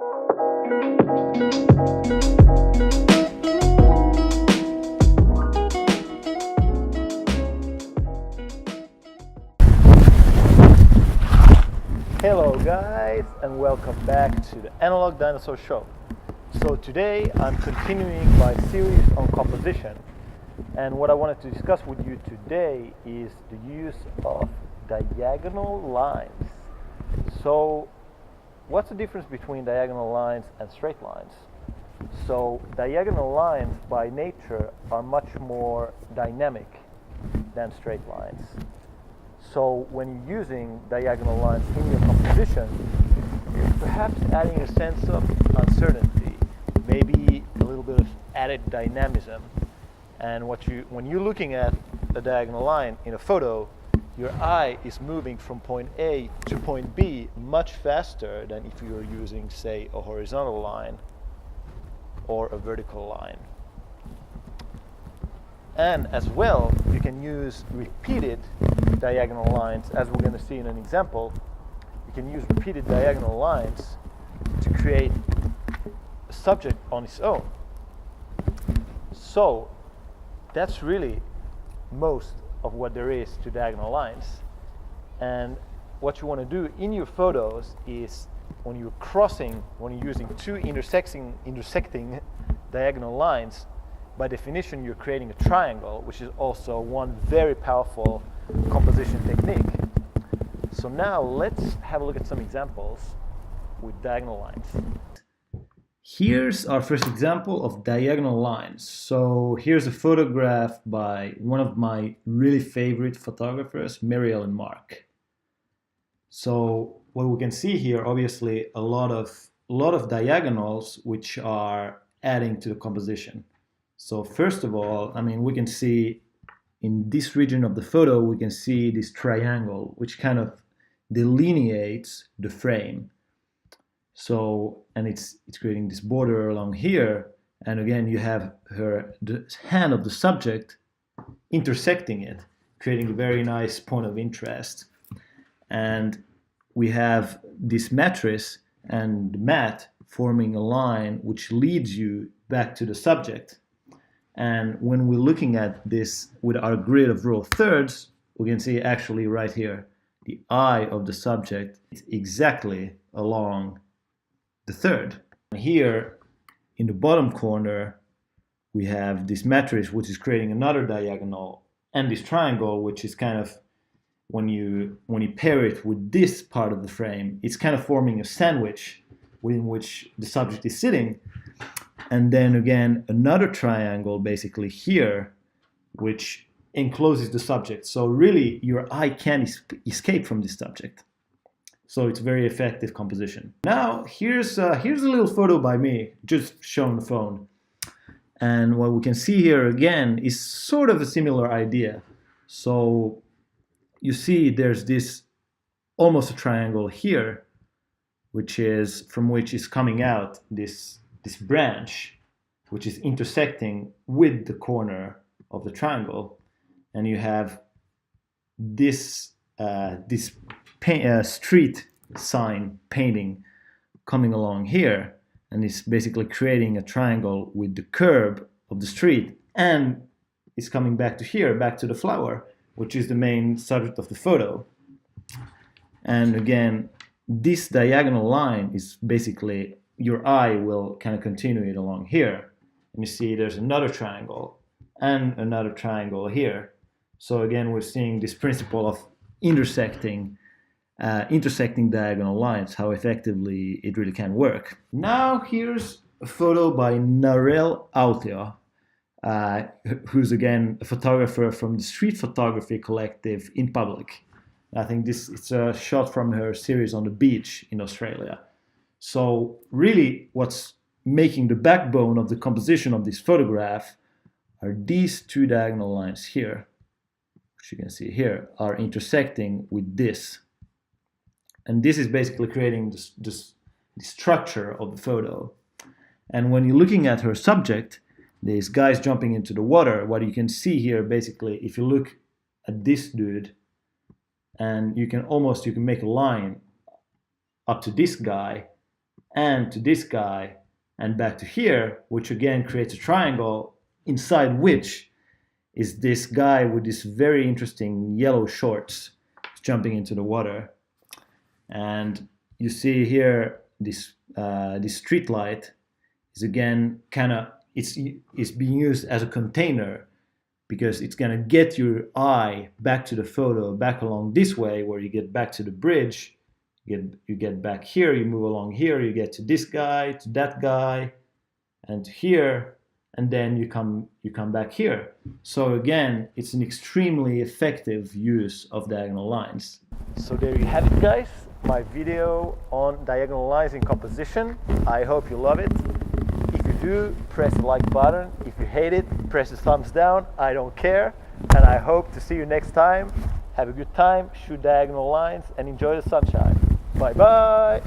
Hello guys, and welcome back to the Analog Dinosaur Show. So today I'm continuing my series on composition, and what I wanted to discuss with you today is the use of diagonal lines. So what's the difference between diagonal lines and straight lines? So diagonal lines by nature are much more dynamic than straight lines. So when you're using diagonal lines in your composition, you're perhaps adding a sense of uncertainty, maybe a little bit of added dynamism. And when you're looking at a diagonal line in a photo, your eye is moving from point A to point B much faster than if you were using, say, a horizontal line or a vertical line. And as well, you can use repeated diagonal lines, as we're going to see in an example. You can use repeated diagonal lines to create a subject on its own. So that's really most of what there is to diagonal lines. And what you want to do in your photos is when you're using two intersecting diagonal lines, by definition, you're creating a triangle, which is also one very powerful composition technique. So now let's have a look at some examples with diagonal lines. Here's our first example of diagonal lines. So here's a photograph by one of my really favorite photographers, Mary Ellen Mark. So what we can see here, obviously, a lot of diagonals which are adding to the composition. So first of all, we can see in this region of the photo, we can see this triangle, which kind of delineates the frame. So, and it's creating this border along here. And again, you have the hand of the subject intersecting it, creating a very nice point of interest. And we have this matrix and the mat forming a line which leads you back to the subject. And when we're looking at this with our grid of rule of thirds, we can see actually right here, the eye of the subject is exactly along the third. Here in the bottom corner, we have this matrix, which is creating another diagonal, and this triangle, which is kind of, when you pair it with this part of the frame, it's kind of forming a sandwich within which the subject is sitting. And then again, another triangle basically here, which encloses the subject. So really, your eye can't escape from this subject. So it's very effective composition. Now, here's a little photo by me, just shown on the phone. And what we can see here again is sort of a similar idea. So you see there's this almost a triangle here, from which is coming out this branch, which is intersecting with the corner of the triangle, and you have this street sign painting coming along here, and it's basically creating a triangle with the curb of the street, and it's coming back to here, back to the flower, which is the main subject of the photo. And again, this diagonal line is basically, your eye will kind of continue it along here. And you see there's another triangle and another triangle here. So again, we're seeing this principle of intersecting diagonal lines, how effectively it really can work. Now here's a photo by Narelle Autio, who's again a photographer from the street photography collective In Public. I think it's a shot from her series on the beach in Australia. So really what's making the backbone of the composition of this photograph are these two diagonal lines here, which you can see here, are intersecting with this. And this is basically creating this structure of the photo. And when you're looking at her subject, these guys jumping into the water, what you can see here, basically, if you look at this dude, and you can make a line up to this guy, and to this guy and back to here, which again creates a triangle inside which is this guy with this very interesting yellow shorts jumping into the water. And you see here this street light is again kind of it's being used as a container, because it's going to get your eye back to the photo, back along this way, where you get back to the bridge, you get back here, you move along here, you get to this guy, to that guy, and to here, and then you come back here. So again, it's an extremely effective use of diagonal lines. So there you have it, guys, my video on diagonal lines in composition. I hope you love it. If you do, press the like button. If you hate it, press the thumbs down. I don't care. And I hope to see you next time. Have a good time, shoot diagonal lines, and enjoy the sunshine. Bye bye.